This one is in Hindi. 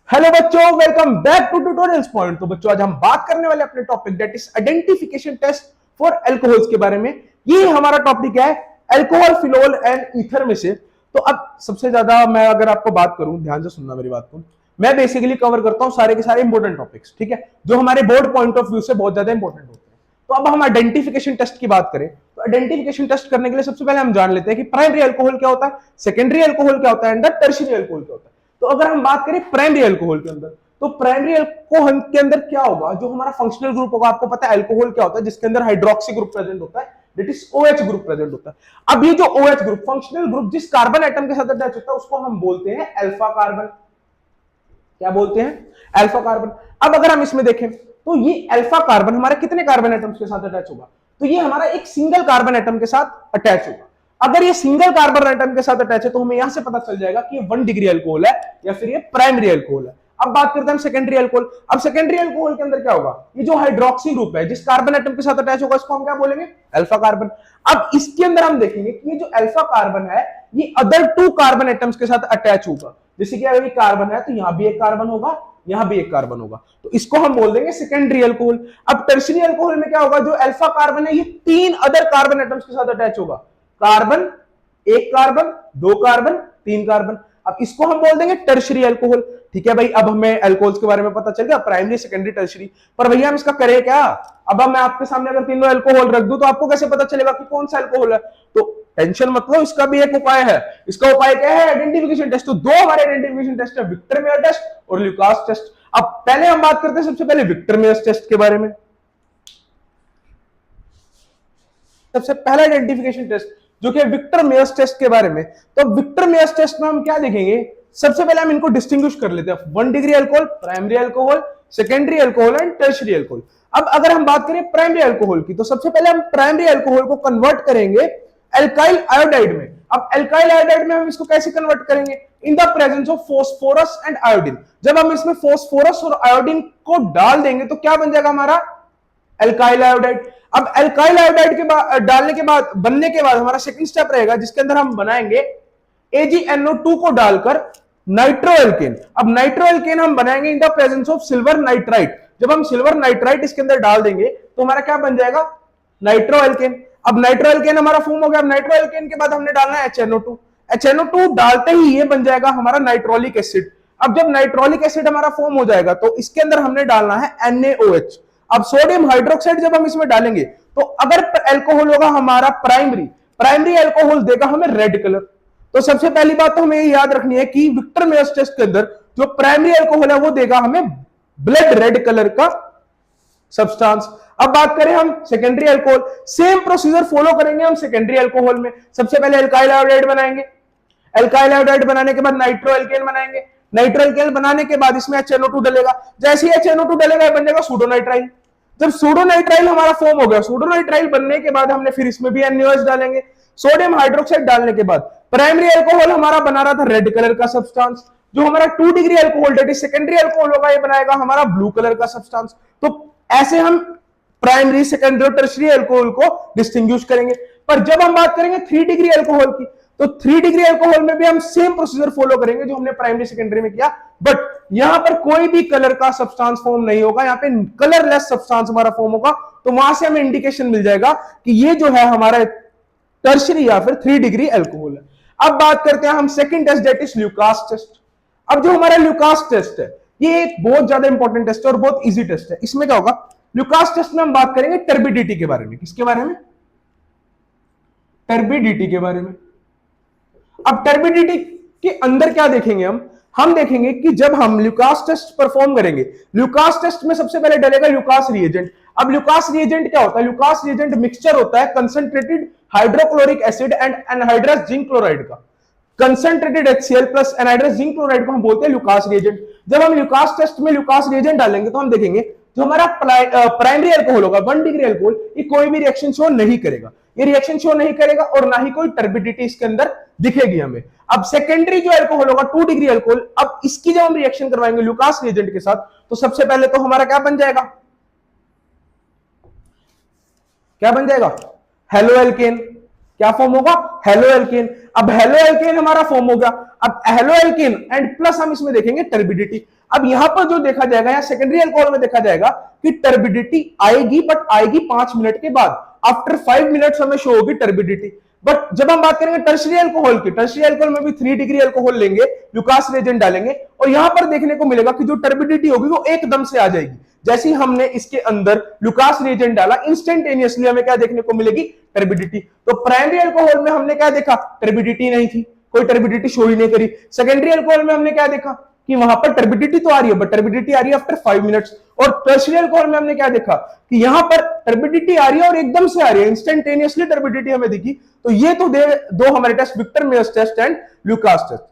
हेलो बच्चों, welcome back to Tutorials Point. तो बच्चों, आज हम बात करने वाले अपने topic that is identification test for alcohols के बारे में। ये हमारा टॉपिक है अल्कोहल, फिनोल एंड ईथर में से। तो अब सबसे ज्यादा मैं अगर आपको बात करूं, ध्यान से सुनना मेरी बात को। मैं बेसिकली कवर करता हूं सारे के सारे इंपॉर्टेंट टॉपिक्स, ठीक है, जो हमारे बोर्ड पॉइंट ऑफ व्यू से बहुत ज्यादा इंपॉर्टेंट होते हैं। तो अब हम आइडेंटिफिकेशन टेस्ट की बात करें तो आइडेंटिफिकेशन टेस्ट करने के लिए सबसे पहले हम जान लेते हैं कि प्राइमरी अल्कोहल क्या होता है, सेकेंडरी अल्कोहल क्या होता है एंड टर्शियरी अल्कोहल क्या होता है। तो अगर हम बात करें प्राइमरी अल्कोहल के अंदर, तो प्राइमरी अल्कोहल के अंदर क्या होगा, जो हमारा फंक्शनल ग्रुप होगा। आपको पता है अल्कोहल क्या होता है, जिसके अंदर हाइड्रोक्सी ग्रुप प्रेजेंट होता है, that is OH group present होता है। अब ये जो OH ग्रुप, फंक्शनल ग्रुप जिस कार्बन एटम के साथ अटैच होता है, उसको हम बोलते हैं अल्फा कार्बन। क्या बोलते हैं? Alpha carbon. अब अगर हम इसमें देखें तो ये अल्फा कार्बन हमारे कितने कार्बन एटम्स के साथ अटैच होगा, तो ये हमारा एक सिंगल कार्बन एटम के साथ अटैच होगा। अगर ये सिंगल कार्बन एटम के साथ अटैच है तो हमें यहां से पता चल जाएगा कि ये 1 डिग्री अल्कोहल है या फिर ये प्राइमरी अल्कोहल है। अब बात करते हैं हम सेकेंडरी अल्कोहल। अब सेकेंडरी अल्कोहल के अंदर क्या होगा, ये जो हाइड्रोक्सी ग्रुप है जिस कार्बन एटम के साथ अटैच होगा, इसको हम क्या बोलेंगे? Alpha carbon. अब इसके अंदर हम देखेंगे कि ये जो अल्फा कार्बन है ये अदर 2 कार्बन एटम्स के साथ अटैच होगा। जैसे कि अगर ये कार्बन है तो यहां भी एक कार्बन होगा, यहां भी एक कार्बन होगा, तो इसको हम बोल देंगे सेकेंडरी अल्कोहल। अब टर्शियरी अल्कोहल में क्या होगा, जो अल्फा कार्बन है ये 3 अदर कार्बन एटम्स के साथ अटैच होगा। कार्बन, एक कार्बन, 2 कार्बन, 3 कार्बन। अब इसको हम बोल देंगे टर्शियरी अल्कोहल। ठीक है भाई, अब हमें अल्कोहल्स के बारे में पता चल गया, प्राइमरी, सेकेंडरी, टर्शियरी। पर भैया हम इसका करें क्या? अब मैं आपके सामने अगर तीनों अल्कोहल रख दूं तो आपको कैसे पता चलेगा कि कौन सा अल्कोहल है? तो टेंशन मत लो, इसका भी एक उपाय है। इसका उपाय क्या है? Identification test. तो 2 हमारे आइडेंटिफिकेशन टेस्ट है, विक्टर मेयर टेस्ट और ल्यूकास टेस्ट। अब पहले हम बात करते हैं सबसे पहले विक्टर मेयर टेस्ट के बारे में। सबसे पहला आइडेंटिफिकेशन टेस्ट जो कि विक्टर मेयर्स टेस्ट के बारे में। तो विक्टर मेयर्स टेस्ट में हम क्या देखेंगे, सबसे पहले हम इनको डिस्टिंग्विश कर लेते हैं, 1 degree alcohol, primary alcohol, secondary alcohol and tertiary alcohol. अब अगर हम बात करें प्राइमरी अल्कोहल की, तो सबसे पहले हम प्राइमरी अल्कोहल को कन्वर्ट करेंगे एल्काइल आयोडाइड में। अब एल्काइल आयोडाइड में हम इसको कैसे कन्वर्ट करेंगे? In the presence of phosphorus and iodine. जब हम इसमें फोस्फोरस और आयोडीन को डाल देंगे तो क्या बन जाएगा हमारा? Alkyl iodide. अब एल्काइल आयोडाइड के बाद डालने के बाद, बनने के बाद हमारा सेकंड स्टेप रहेगा जिसके अंदर हम बनाएंगे AgNO2 को डालकर नाइट्रोएल्केन। अब नाइट्रोएल्केन हम बनाएंगे in the presence of silver nitrite. जब हम सिल्वर नाइट्राइट इसके अंदर डाल देंगे तो हमारा क्या बन जाएगा? नाइट्रोएल्केन। अब नाइट्रोएल्केन हमारा फॉर्म हो गया। अब नाइट्रोएल्केन के बाद हमने डालना है HNO2। HNO2 डालते ही ये बन जाएगा हमारा नाइट्रोलिक एसिड। अब जब नाइट्रोलिक एसिड हमारा फॉर्म हो जाएगा तो इसके अंदर हमने डालना है NaOH। अब सोडियम हाइड्रोक्साइड जब हम इसमें डालेंगे तो अगर अल्कोहल होगा हमारा प्राइमरी, प्राइमरी अल्कोहल देगा हमें रेड कलर। तो सबसे पहली बात तो हमें याद रखनी है कि विक्टर मेयर्स टेस्ट के अंदर जो प्राइमरी अल्कोहल है वो देगा हमें ब्लड रेड कलर का सब्सटेंस। अब बात करें हम secondary alcohol, same procedure follow करेंगे हम सेकेंडरी अल्कोहल में। सबसे पहले एल्काइल आयोडाइड बनाएंगे, एल्काइल आयोडाइड बनाने के बाद नाइट्रोएल्केन बनाएंगे, नाइट्रोएल्केन बनाने के बाद इसमें HNO2 डलेगा। जैसे ही HNO2 डलेगा बन जाएगा सूडोनाइट्राइल। जब सूडोनाइट्राइल हमारा फॉर्म हो गया, सूडोनाइट्राइल बनने के बाद हमने फिर इसमें भी NaOH डालेंगे। सोडियम हाइड्रोक्साइड डालने के बाद प्राइमरी अल्कोहल हमारा बना रहा था रेड कलर का सब्सटेंस, जो हमारा 2 degree alcohol that is secondary alcohol होगा, ये बनाएगा हमारा ब्लू कलर का सब्सटेंस। तो ऐसे हम प्राइमरी, सेकेंडरी और टर्शियरी अल्कोहल को डिस्टिंग्विश करेंगे। पर जब हम बात करेंगे 3 डिग्री अल्कोहल की, तो 3 डिग्री अल्कोहल में भी हम सेम प्रोसीजर फॉलो करेंगे जो हमने प्राइमरी सेकेंडरी में किया, बट यहां पर कोई भी कलर का सब्सटेंस फॉर्म नहीं होगा, यहां पे कलरलेस सब्सटेंस हमारा फॉर्म होगा। तो वहां से हमें इंडिकेशन मिल जाएगा कि ये जो है हमारा टर्शियरी या फिर 3 डिग्री अल्कोहल है। अब बात करते हैं हम second test that is Lucas test. अब जो हमारा ल्यूकास टेस्ट है ये एक बहुत ज्यादा इंपॉर्टेंट टेस्ट है और बहुत इजी टेस्ट है। इसमें क्या होगा, ल्यूकास टेस्ट में हम बात करेंगे टर्बिडिटी के बारे में। किसके बारे में? टर्बिडिटी के बारे में। अब टर्बिडिटी के अंदर क्या देखेंगे हम देखेंगे कि जब हम ल्यूकास टेस्ट परफॉर्म करेंगे, ल्यूकास टेस्ट में सबसे पहले डलेगा ल्यूकास रिएजेंट। अब ल्यूकास रिएजेंट क्या होता है? ल्यूकास रिएजेंट मिक्सचर होता है concentrated hydrochloric acid and anhydrous zinc chloride का। Concentrated HCl plus anhydrous zinc chloride को हम बोलते हैं ल्यूकास रिएजेंट। जब हम ल्यूकास टेस्ट में ल्यूकास रिएजेंट डालेंगे तो हम देखेंगे जो हमारा प्राइमरी अल्कोहल होगा 1 डिग्री अल्कोहल, ये कोई भी रिएक्शन शो नहीं करेगा, ये रिएक्शन शो नहीं करेगा और ना ही कोई टर्बिडिटी इसके अंदर दिखेगी हमें। अब सेकेंडरी जो अल्कोहल होगा 2 डिग्री अल्कोहल, अब इसकी जब हम रिएक्शन करवाएंगे ल्यूकास रिएजेंट के साथ तो सबसे पहले तो हमारा क्या बन जाएगा? क्या बन जाएगा? Halo alkane. क्या फॉर्म होगा, हेलो एल्केन। अब हेलो एल्केन हमारा फॉर्म हो गया। अब हेलो एल्केन एंड प्लस हम इसमें देखेंगे टर्बिडिटी। अब यहां पर जो देखा जाएगा या सेकेंडरी अल्कोहल में देखा जाएगा कि टर्बिडिटी आएगी, बट आएगी 5 मिनट के बाद। आफ्टर 5 मिनट्स हमें शो होगी टर्बिडिटी। बट जब हम बात करेंगे टर्शियरी अल्कोहल की, टर्शियरी अल्कोहल में भी 3 डिग्री अल्कोहल लेंगे, लुकास रिएजेंट डालेंगे और यहां पर देखने को मिलेगा कि जो टर्बिडिटी होगी वो एकदम से आ जाएगी। जैसे ही हमने इसके अंदर लुकास रिएजेंट डाला, इंस्टेंटेनियसली हमें क्या देखने को मिलेगी, टर्बिडिटी। तो प्राइमरी अल्कोहल में हमने क्या देखा, टर्बिडिटी नहीं थी, कोई टर्बिडिटी शो ही नहीं करी। सेकेंडरी अल्कोहल में हमने क्या देखा कि वहां पर टर्बिडिटी तो आ रही है, बट टर्बिडिटी आ रही है आफ्टर 5 मिनट्स। और टर्शियरी अल्कोहल में हमने क्या देखा कि यहां पर टर्बिडिटी आ रही है और एकदम से आ रही है, इंस्टेंटेनियसली टर्बिडिटी हमें दिखी। तो ये तो दो हमारे test, Victor Meyer's test and Lucas test.